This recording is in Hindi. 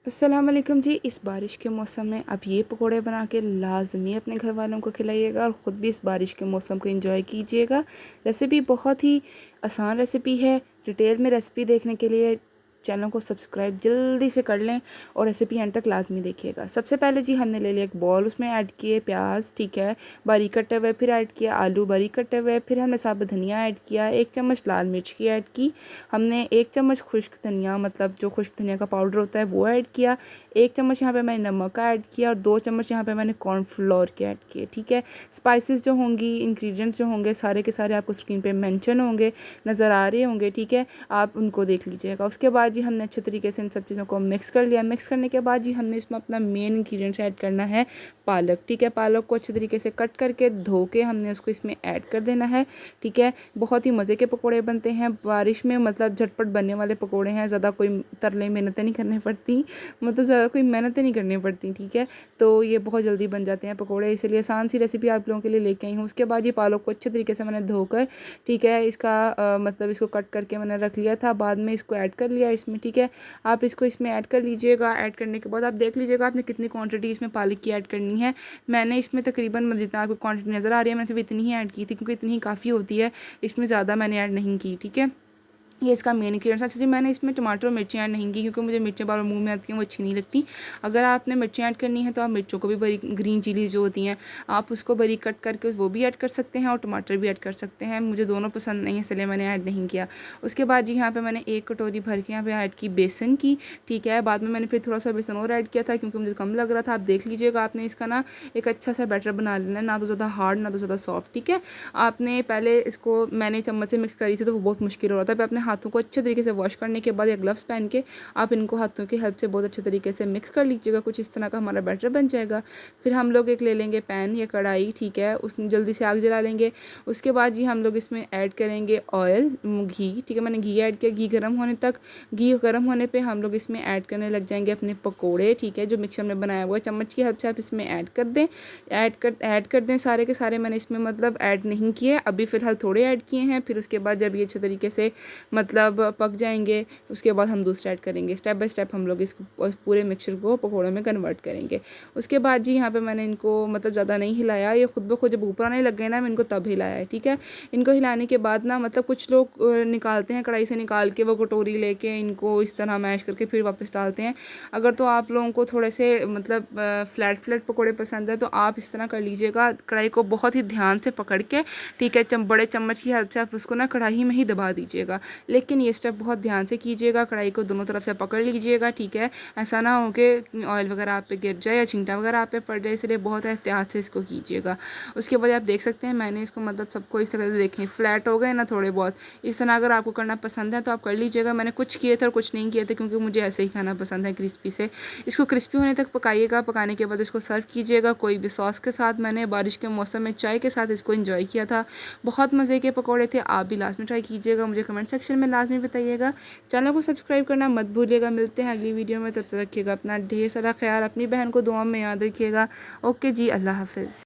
अस्सलाम वालेकुम जी। इस बारिश के मौसम में आप ये पकोड़े बना के लाज़मी अपने घर वालों को खिलाइएगा और ख़ुद भी इस बारिश के मौसम को एंजॉय कीजिएगा। रेसिपी बहुत ही आसान रेसिपी है। डिटेल में रेसिपी देखने के लिए चैनल को सब्सक्राइब जल्दी से कर लें और रेसिपी एंड तक लाजमी देखिएगा। सबसे पहले जी हमने ले लिया एक बॉल, उसमें ऐड किए प्याज, ठीक है, बारीक कटे हुए, फिर ऐड किया आलू बारीक कटे हुए, फिर हमने साबुत धनिया ऐड किया, 1 चम्मच लाल मिर्च की ऐड की, हमने 1 चम्मच खुश्क धनिया मतलब जो खुश्क धनिया का पाउडर होता है वो ऐड किया, 1 चम्मच यहाँ पे मैंने नमक का ऐड किया और 2 चम्मच यहाँ पे मैंने कॉर्नफ्लोर के ऐड किए, ठीक है। स्पाइसेस जो होंगी, इंग्रेडिएंट्स जो होंगे सारे के सारे आपको स्क्रीन पे मेंशन होंगे, नज़र आ रहे होंगे, ठीक है, आप उनको देख लीजिएगा। उसके बाद जी हमने अच्छे तरीके से इन सब चीज़ों को मिक्स कर लिया। मिक्स करने के बाद जी हमने इसमें अपना मेन इंग्रेडिएंट्स ऐड करना है पालक, ठीक है। पालक को अच्छे तरीके से कट करके धो के हमने उसको इसमें ऐड कर देना है, ठीक है। बहुत ही मज़े के पकोड़े बनते हैं बारिश में, मतलब झटपट बनने वाले पकोड़े हैं, ज़्यादा कोई तरले मेहनतें नहीं करनी पड़ती, मतलब ज़्यादा कोई मेहनतें नहीं करनी पड़ती, ठीक है। तो ये बहुत जल्दी बन जाते हैं पकोड़े, इसलिए आसान सी रेसिपी आप लोगों के लिए लेके आई हूँ। उसके बाद ये पालक को अच्छे तरीके से मैंने धोकर, ठीक है, इसका मतलब इसको कट करके मैंने रख लिया था, बाद में इसको ऐड कर लिया इसमें, ठीक है। आप इसको इसमें ऐड कर लीजिएगा। ऐड करने के बाद आप देख लीजिएगा आपने कितनी क्वांटिटी इसमें पालक की ऐड करनी है। मैंने इसमें तकरीबन जितना आपको क्वांटिटी नज़र आ रही है मैंने सिर्फ इतनी ही ऐड की थी, क्योंकि इतनी ही काफ़ी होती है, इसमें ज़्यादा मैंने ऐड नहीं की, ठीक है। ये इसका मेन इंग्रेडिएंट्स। अच्छा जी, मैंने इसमें टमाटर और मिर्ची ऐड नहीं की, क्योंकि मुझे मिर्चें बार मुंह में आती हैं, वो अच्छी नहीं लगती। अगर आपने मिर्ची ऐड करनी है तो आप मिर्चों को भी बारीक, ग्रीन चिली जो होती हैं आप उसको बारीक कट करके वो भी ऐड कर सकते हैं और टमाटर भी ऐड कर सकते हैं। मुझे दोनों पसंद नहीं है इसलिए मैंने ऐड नहीं किया। उसके बाद जी यहाँ पे मैंने 1 कटोरी भर के यहाँ पे ऐड की बेसन की, ठीक है। बाद में मैंने फिर थोड़ा सा बेसन और ऐड किया था, क्योंकि मुझे कम लग रहा था। आप देख लीजिएगा, आपने इसका ना एक अच्छा सा बैटर बना लेना है, ना तो ज़्यादा हार्ड ना तो ज़्यादा सॉफ्ट, ठीक है। आपने पहले इसको, मैंने चम्मच से मिक्स करी थी तो वो बहुत मुश्किल हो रहा था। अपने हाथों को अच्छे तरीके से वॉश करने के बाद या ग्लव्स पहन के आप इनको हाथों की हेल्प से बहुत अच्छे तरीके से मिक्स कर लीजिएगा। कुछ इस तरह का हमारा बैटर बन जाएगा। फिर हम लोग एक ले लेंगे पैन या कढ़ाई, ठीक है, उस जल्दी से आग जला लेंगे। उसके बाद जी हम लोग इसमें ऐड करेंगे ऑयल, घी, ठीक है। मैंने घी ऐड किया। घी गर्म होने तक, घी गर्म होने पे हम लोग इसमें ऐड करने लग जाएंगे अपने पकोड़े, ठीक है, जो मिक्सर में बनाया हुआ है। चम्मच की हेल्प से आप इसमें ऐड कर दें, ऐड कर दें सारे के सारे। मैंने इसमें मतलब ऐड नहीं किए, अभी फ़िलहाल थोड़े ऐड किए हैं। फिर उसके बाद जब ये अच्छे तरीके से मतलब पक जाएंगे, उसके बाद हम दूसरा ऐड करेंगे। स्टेप बाय स्टेप हम लोग इसको पूरे मिक्सचर को पकौड़ों में कन्वर्ट करेंगे। उसके बाद जी यहाँ पे मैंने इनको मतलब ज़्यादा नहीं हिलाया, ये खुद ब खुद जब ऊपर आने लग गए ना, मैं इनको तब हिलाया है, ठीक है। इनको हिलाने के बाद ना, मतलब कुछ लोग निकालते हैं कढ़ाई से, निकाल के वो कटोरी लेके इनको इस तरह मैश करके फिर वापस डालते हैं। अगर तो आप लोगों को थोड़े से मतलब फ्लैट फ्लैट पकौड़े पसंद है तो आप इस तरह कर लीजिएगा। कढ़ाई को बहुत ही ध्यान से पकड़ के, ठीक है, बड़े चम्मच की हेल्प से आप उसको ना कढ़ाई में ही दबा दीजिएगा। लेकिन ये स्टेप बहुत ध्यान से कीजिएगा। कढ़ाई को दोनों तरफ से पकड़ लीजिएगा, ठीक है। ऐसा ना हो कि ऑयल वगैरह आप पे गिर जाए या छींटा वगैरह आप पे पड़ जाए, इसलिए बहुत एहतियात से इसको कीजिएगा। उसके बाद आप देख सकते हैं मैंने इसको मतलब सबको इस तरह से देखें फ्लैट हो गए ना थोड़े बहुत। इस तरह अगर आपको करना पसंद है तो आप कर लीजिएगा। मैंने कुछ किए थे और कुछ नहीं किए थे, क्योंकि मुझे ऐसे ही खाना पसंद है क्रिस्पी से। इसको क्रिस्पी होने तक पकाइएगा। पकाने के बाद इसको सर्व कीजिएगा कोई भी सॉस के साथ। मैंने बारिश के मौसम में चाय के साथ इसको एंजॉय किया था। बहुत मज़े के पकौड़े थे। आप भी लास्ट में ट्राई कीजिएगा, मुझे कमेंट सेक्शन में लाजमी बताइएगा। चैनल को सब्सक्राइब करना मत भूलिएगा। मिलते हैं अगली वीडियो में, तब तक रखिएगा अपना ढेर सारा ख्याल, अपनी बहन को दुआ में याद रखिएगा। ओके जी, अल्लाह हाफ़िज़।